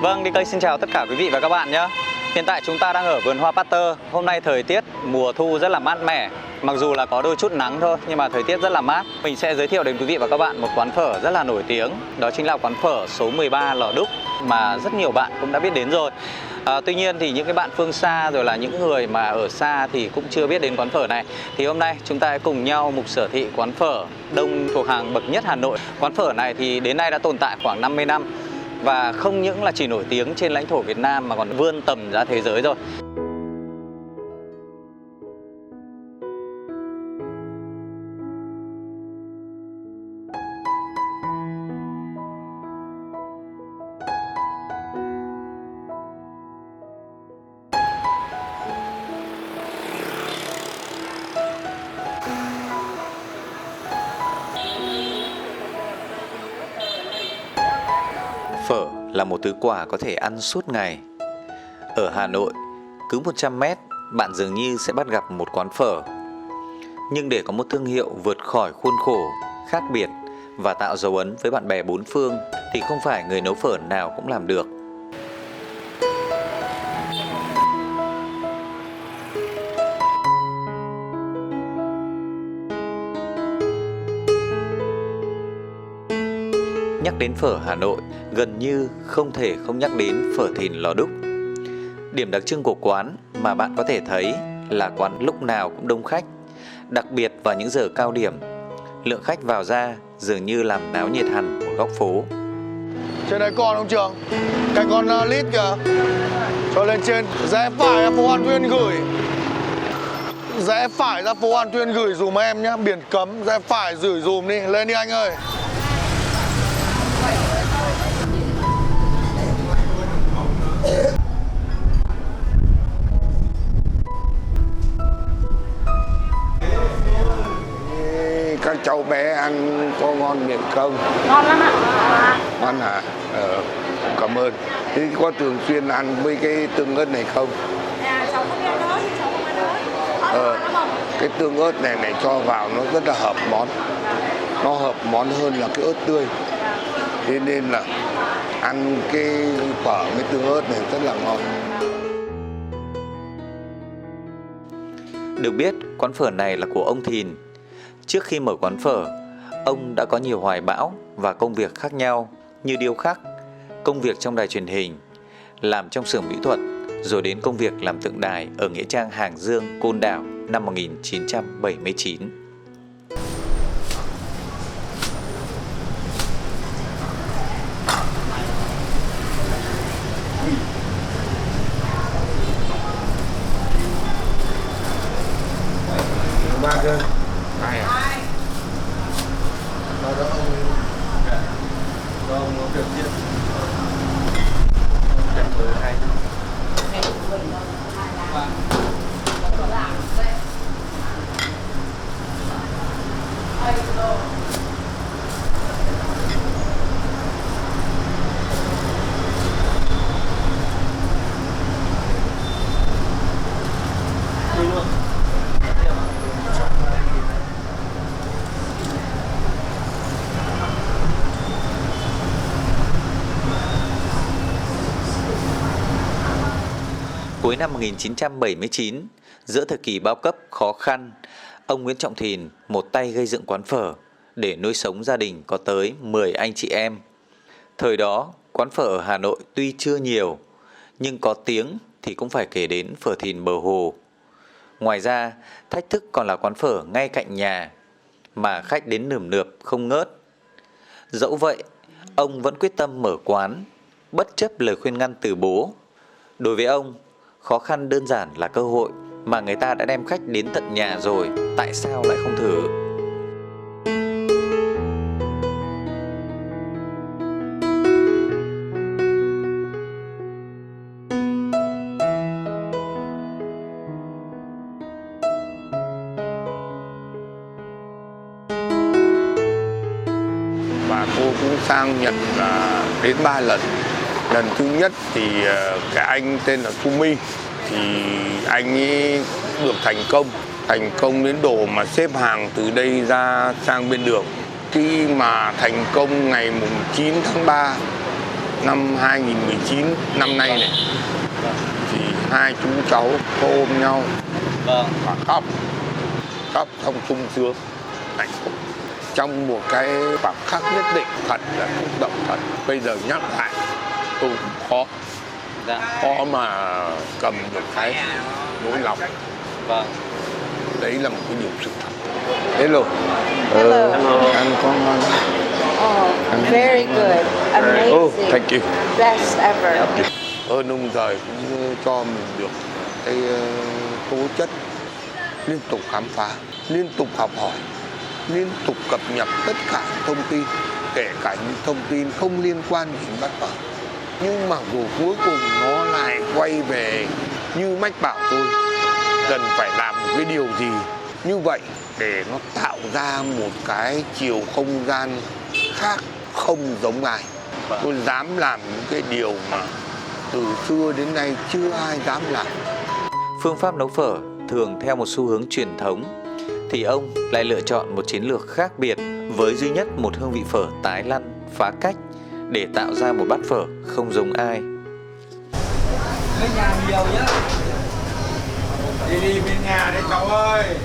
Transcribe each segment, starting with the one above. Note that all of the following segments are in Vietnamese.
Vâng, Đi Cây xin chào tất cả quý vị và các bạn nhé. Hiện tại chúng ta đang ở vườn hoa Pasteur. Hôm nay thời tiết mùa thu rất là mát mẻ. Mặc dù là có đôi chút nắng thôi, nhưng mà thời tiết rất là mát. Mình sẽ giới thiệu đến quý vị và các bạn một quán phở rất là nổi tiếng. Đó chính là quán phở số 13 Lò Đúc mà rất nhiều bạn cũng đã biết đến rồi. Tuy nhiên thì những cái bạn phương xa rồi là những người mà ở xa thì cũng chưa biết đến quán phở này. Thì hôm nay chúng ta hãy cùng nhau mục sở thị quán phở đông thuộc hàng bậc nhất Hà Nội. Quán phở này thì đến nay đã tồn tại khoảng 50 năm. Và không những là chỉ nổi tiếng trên lãnh thổ Việt Nam mà còn vươn tầm ra thế giới rồi. Phở là một thứ quà có thể ăn suốt ngày. Ở Hà Nội, cứ 100 mét, bạn dường như sẽ bắt gặp một quán phở. Nhưng để có một thương hiệu vượt khỏi khuôn khổ, khác biệt và tạo dấu ấn với bạn bè bốn phương thì không phải người nấu phở nào cũng làm được. Nhắc đến phở Hà Nội, gần như không thể không nhắc đến phở Thìn Lò Đúc. Điểm đặc trưng của quán mà bạn có thể thấy là quán lúc nào cũng đông khách, đặc biệt vào những giờ cao điểm. Lượng khách vào ra dường như làm náo nhiệt hẳn một góc phố. Trên đấy còn không Trường? Cái con lít kìa. Cho lên trên, rẽ phải ra phố Hoàn Tuyên gửi. Rẽ phải ra phố Hoàn Tuyên gửi dùm em nhá, biển cấm, rẽ phải gửi dùm đi, lên đi anh ơi. Các cháu bé ăn có ngon miệng không? Ngon lắm ạ. Ngon hả? Cảm ơn. Thế có thường xuyên ăn với cái tương ớt này không? Cháu không biết đó, cháu không ăn ớt. Cái tương ớt này cho vào nó rất là hợp món. Nó hợp món hơn là cái ớt tươi. Thế nên là ăn cái phở với tương ớt này rất là ngon. Được biết, quán phở này là của ông Thìn. Trước khi mở quán phở, ông đã có nhiều hoài bão và công việc khác nhau như điêu khắc, công việc trong đài truyền hình, làm trong xưởng mỹ thuật, rồi đến công việc làm tượng đài ở nghĩa trang Hàng Dương, Côn Đảo năm 1979. Ba cơ. Ai à? Đó ông. Đó ông có việc gì? Đẹp với hai. Cuối năm 1979, giữa thời kỳ bao cấp khó khăn, ông Nguyễn Trọng Thìn một tay gây dựng quán phở để nuôi sống gia đình có tới 10 anh chị em. Thời đó, quán phở ở Hà Nội tuy chưa nhiều, nhưng có tiếng thì cũng phải kể đến phở Thìn Bờ Hồ. Ngoài ra, thách thức còn là quán phở ngay cạnh nhà, mà khách đến nườm nượp không ngớt. Dẫu vậy, ông vẫn quyết tâm mở quán, bất chấp lời khuyên ngăn từ bố. Đối với ông, khó khăn đơn giản là cơ hội, mà người ta đã đem khách đến tận nhà rồi, tại sao lại không thử? Và cô cũng sang Nhật đến 3 lần. Lần thứ nhất thì cái anh tên là Sumi, thì anh ấy được thành công đến độ mà xếp hàng từ đây ra sang bên đường. Khi mà thành công ngày mùng 9 tháng 3 năm 2019 năm nay này thì hai chú cháu ôm nhau và khóc xong sung sướng hạnh phúc trong một cái khoảnh khắc nhất định, thật là xúc động thật. Bây giờ nhắc lại tôi cũng khó mà cầm được cái nỗi lòng. Vâng. Đấy là một cái điều sự thật. Hello. Ăn có ngon. Oh, very good, amazing. Oh, thank you. Best ever. Ơn ông trời cũng cho mình được cái tố chất liên tục khám phá, liên tục học hỏi, liên tục cập nhật tất cả thông tin, kể cả những thông tin không liên quan đến bắt cóc. Nhưng mà rồi cuối cùng nó lại quay về như mách bảo tôi cần phải làm một cái điều gì như vậy để nó tạo ra một cái chiều không gian khác, không giống ai. Tôi dám làm những cái điều mà từ xưa đến nay chưa ai dám làm. Phương pháp nấu phở thường theo một xu hướng truyền thống, thì ông lại lựa chọn một chiến lược khác biệt với duy nhất một hương vị phở tái lăn, phá cách để tạo ra một bát phở không giống ai. Bên nhà nhiều nhá. Đi bên nhà đấy cháu ơi.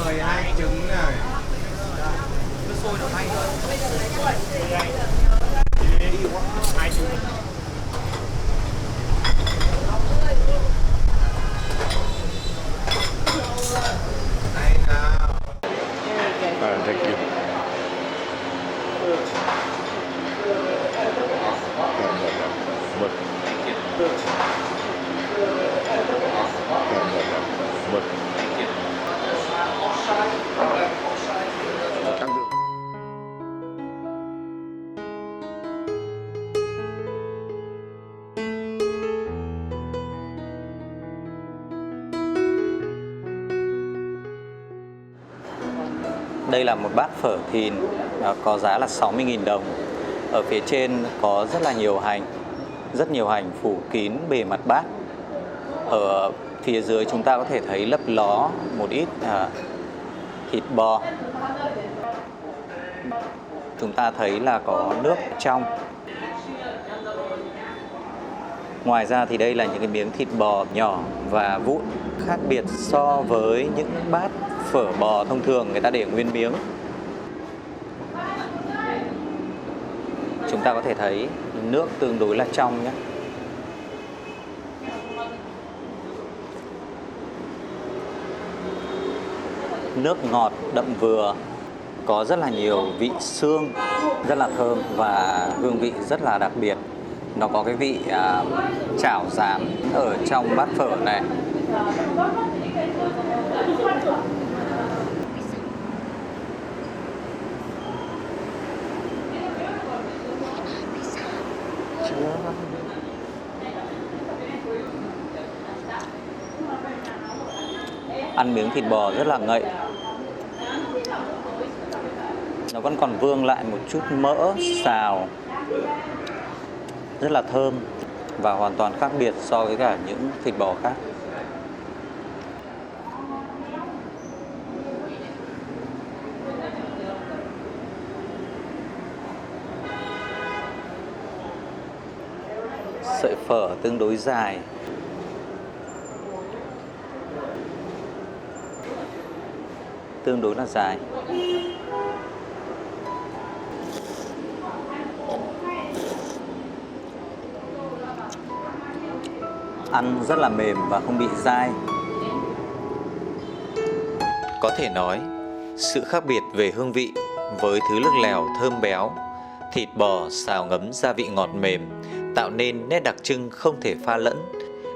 Mời hai trứng này. Cứ sôi nó hay hơn. Hai trứng. Này nào. Thank you. Đây là một bát phở thìn có giá là 60.000 đồng. Ở phía trên có rất nhiều hành phủ kín bề mặt bát. Ở phía dưới chúng ta có thể thấy lấp ló một ít thịt bò. Chúng ta thấy là có nước trong. Ngoài ra thì đây là những cái miếng thịt bò nhỏ và vụn, khác biệt so với những bát phở bò thông thường người ta để nguyên miếng. Chúng ta có thể thấy nước tương đối là trong nhé. Nước ngọt đậm vừa, có rất là nhiều vị xương, rất là thơm và hương vị rất là đặc biệt. Nó có cái vị chảo rán ở trong bát phở này. Ăn miếng thịt bò rất là ngậy. Nó vẫn còn vương lại một chút mỡ xào, rất là thơm và hoàn toàn khác biệt so với cả những thịt bò khác. Sợi phở tương đối dài. Tương đối là dài. Ăn rất là mềm và không bị dai. Có thể nói, sự khác biệt về hương vị với thứ nước lèo thơm béo, thịt bò xào ngấm gia vị ngọt mềm tạo nên nét đặc trưng không thể pha lẫn,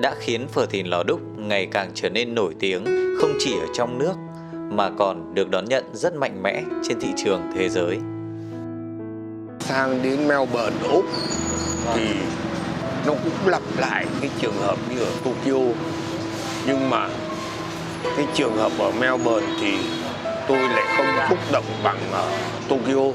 đã khiến phở thìn Lò Đúc ngày càng trở nên nổi tiếng không chỉ ở trong nước mà còn được đón nhận rất mạnh mẽ trên thị trường thế giới. Sang đến Melbourne, Úc thì nó cũng lặp lại cái trường hợp như ở Tokyo. Nhưng mà cái trường hợp ở Melbourne thì tôi lại không xúc động bằng ở Tokyo.